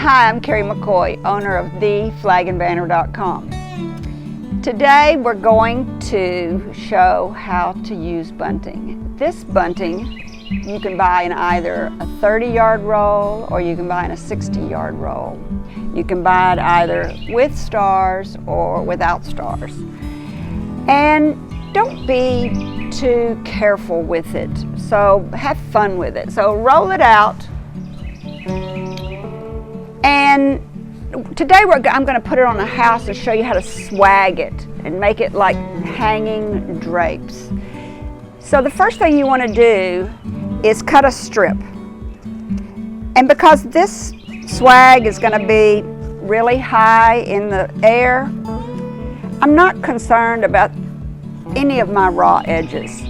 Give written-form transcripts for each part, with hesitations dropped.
Hi, I'm Kerry McCoy, owner of FlagandBanner.com. Today we're going to show how to use bunting. This bunting you can buy in either a 30-yard roll or you can buy in a 60-yard roll. You can buy it either with stars or without stars. And don't be too careful with it, so have fun with it. So roll it out. And today I'm going to put it on a house and show you how to swag it and make it like hanging drapes. So the first thing you want to do is cut a strip. And because this swag is going to be really high in the air, I'm not concerned about any of my raw edges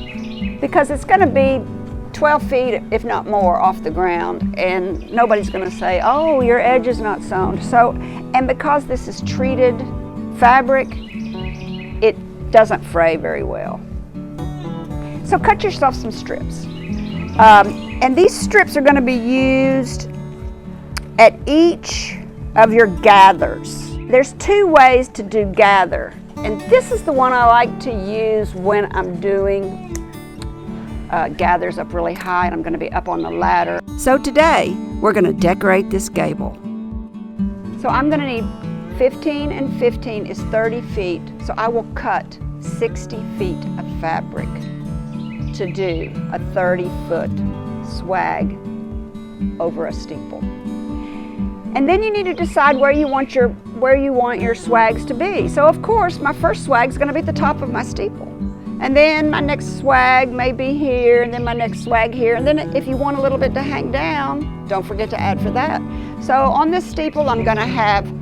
because it's going to be 12 feet, if not more, off the ground, and nobody's going to say, oh, your edge is not sewn. So, and because this is treated fabric, it doesn't fray very well. So cut yourself some strips. And these strips are going to be used at each of your gathers. There's two ways to do gather, and this is the one I like to use when I'm doing gathers up really high and I'm going to be up on the ladder. So today we're going to decorate this gable. So I'm going to need 15 and 15 is 30 feet, so I will cut 60 feet of fabric to do a 30-foot swag over a steeple. And then you need to decide where you want your swags to be. So of course my first swag is going to be at the top of my steeple. And then my next swag may be here, and then my next swag here. And then if you want a little bit to hang down, don't forget to add for that. So on this steeple, I'm going to have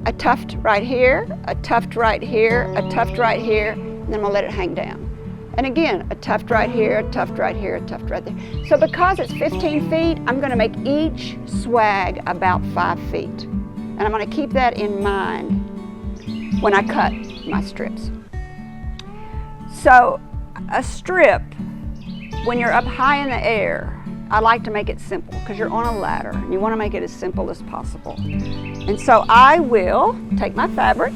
a tuft right here, a tuft right here, a tuft right here, and then I'm going to let it hang down. And again, a tuft right here, a tuft right here, a tuft right there. So because it's 15 feet, I'm going to make each swag about 5 feet. And I'm going to keep that in mind when I cut my strips. So a strip, when you're up high in the air, I like to make it simple because you're on a ladder and you want to make it as simple as possible. And so I will take my fabric.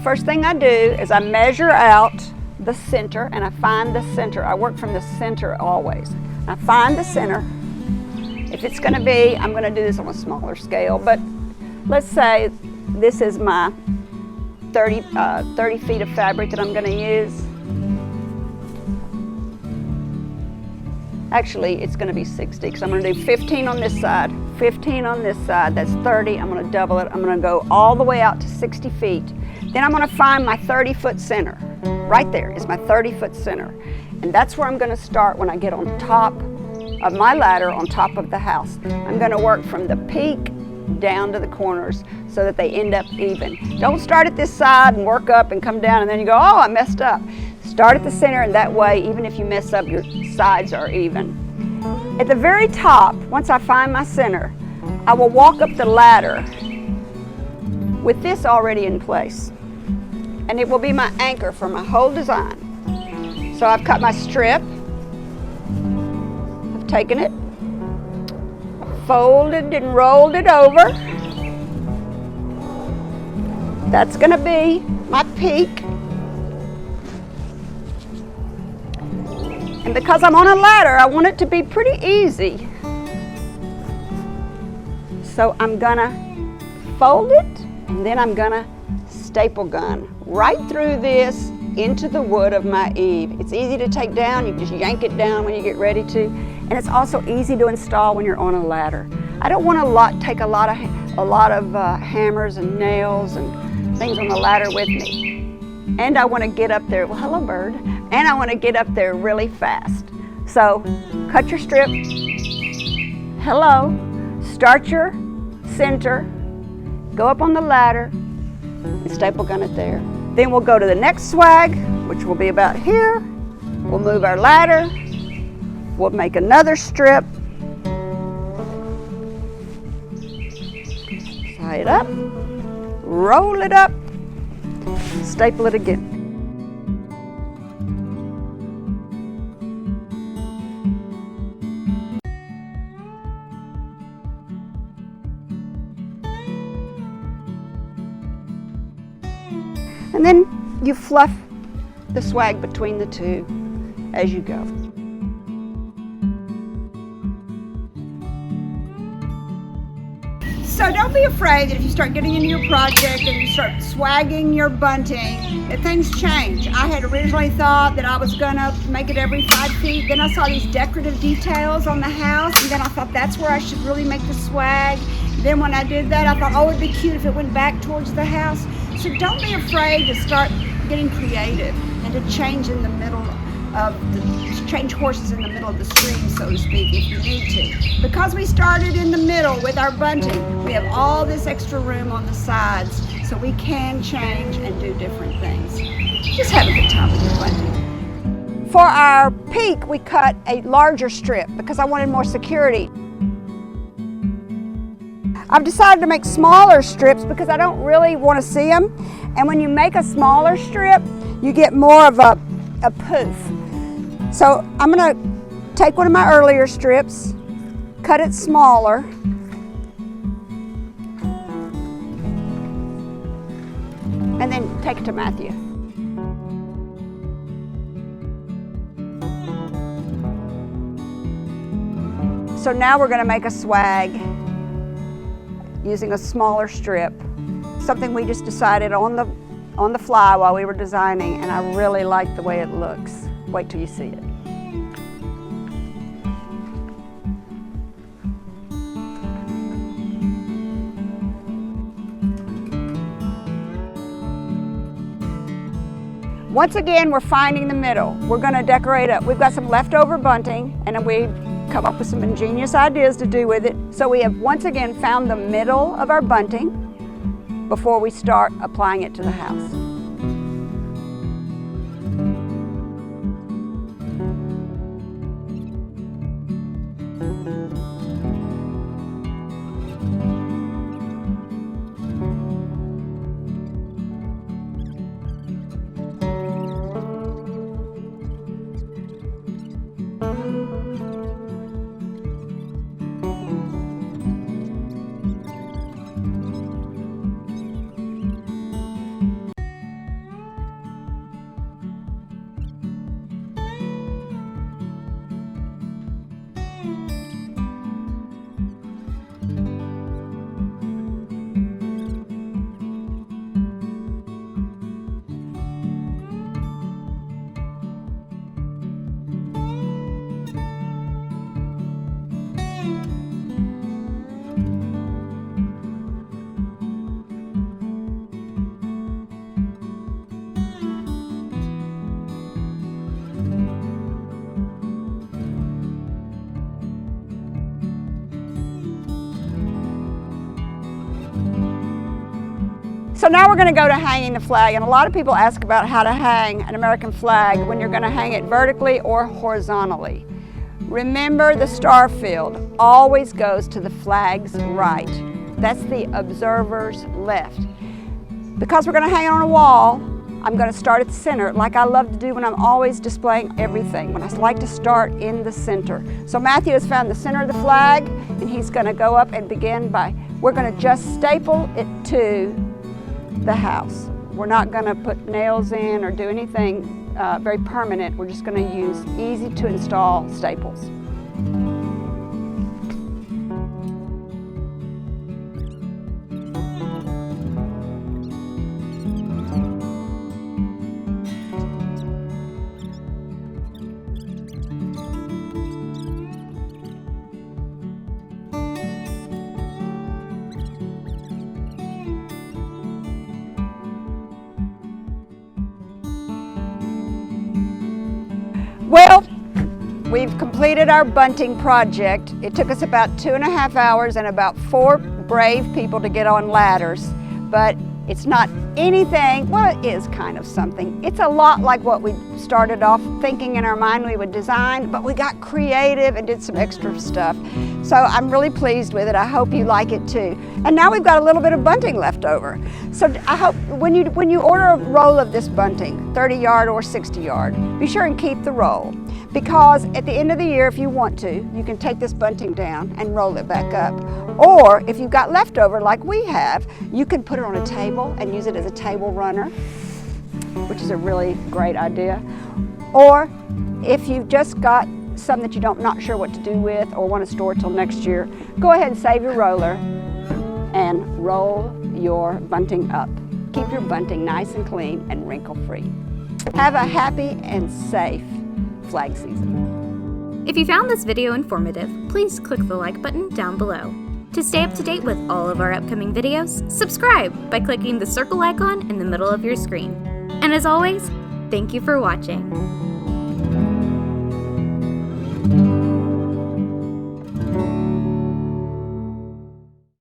First thing I do is I measure out the center and I find the center. I work from the center always. I find the center. If it's going to be, I'm going to do this on a smaller scale, but let's say this is my 30 feet of fabric that I'm going to use. Actually, it's going to be 60 because I'm going to do 15 on this side, 15 on this side. That's 30. I'm going to double it. I'm going to go all the way out to 60 feet. Then I'm going to find my 30-foot center. Right there is my 30-foot center. And that's where I'm going to start when I get on top of my ladder on top of the house. I'm going to work from the peak down to the corners so that they end up even. Don't start at this side and work up and come down and then you go, oh, I messed up. Start at the center, and that way, even if you mess up, your sides are even. At the very top, once I find my center, I will walk up the ladder with this already in place. And it will be my anchor for my whole design. So I've cut my strip, I've taken it, folded and rolled it over. That's going to be my peak. And because I'm on a ladder, I want it to be pretty easy. So I'm going to fold it, and then I'm going to staple gun right through this into the wood of my eave. It's easy to take down. You just yank it down when you get ready to. And it's also easy to install when you're on a ladder. I don't want to take a lot of hammers and nails and things on the ladder with me. And I want to get up there, well, hello bird, and I want to get up there really fast. So cut your strip, hello, start your center, go up on the ladder, and staple gun it there. Then we'll go to the next swag, which will be about here. We'll move our ladder, we'll make another strip, tie it up, roll it up, staple it again. And then you fluff the swag between the two as you go. So don't be afraid that if you start getting into your project and you start swagging your bunting, that things change. I had originally thought that I was gonna make it every 5 feet. Then I saw these decorative details on the house, and then I thought that's where I should really make the swag. Then when I did that, I thought, oh, it'd be cute if it went back towards the house. So don't be afraid to start getting creative and to change in the middle of change horses in the middle of the stream, so to speak, if you need to. Because we started in the middle with our bunting, we have all this extra room on the sides, so we can change and do different things. Just have a good time with your bunting. For our peak, we cut a larger strip because I wanted more security. I've decided to make smaller strips because I don't really want to see them. And when you make a smaller strip, you get more of a poof. So I'm going to take one of my earlier strips, cut it smaller, and then take it to Matthew. So now we're going to make a swag using a smaller strip, something we just decided on the fly while we were designing, and I really like the way it looks. Wait till you see it. Once again, we're finding the middle. We're going to decorate it. We've got some leftover bunting, and we've come up with some ingenious ideas to do with it. So we have once again found the middle of our bunting before we start applying it to the house. So now we're going to go to hanging the flag, and a lot of people ask about how to hang an American flag when you're going to hang it vertically or horizontally. Remember, the star field always goes to the flag's right. That's the observer's left. Because we're going to hang it on a wall, I'm going to start at the center, like I love to do when I'm always displaying everything, when I like to start in the center. So Matthew has found the center of the flag, and he's going to go up and begin by, we're going to just staple it to the house. We're not going to put nails in or do anything very permanent. We're just going to use easy to install staples. Well, we've completed our bunting project. It took us about 2.5 hours and about 4 brave people to get on ladders, but it's not anything, well, it is kind of something. It's a lot like what we started off thinking in our mind we would design, but we got creative and did some extra stuff. So I'm really pleased with it. I hope you like it too. And now we've got a little bit of bunting left over. So I hope when you order a roll of this bunting, 30 yard or 60 yard, be sure and keep the roll. Because at the end of the year, if you want to, you can take this bunting down and roll it back up. Or if you've got leftover like we have, you can put it on a table and use it as a table runner. which is a really great idea. Or if you've just got some that you not sure what to do with or want to store till next year, go ahead and save your roller and roll your bunting up. Keep your bunting nice and clean and wrinkle-free. Have a happy and safe flag season. If you found this video informative, please click the like button down below. To stay up to date with all of our upcoming videos, subscribe by clicking the circle icon in the middle of your screen. And as always, thank you for watching.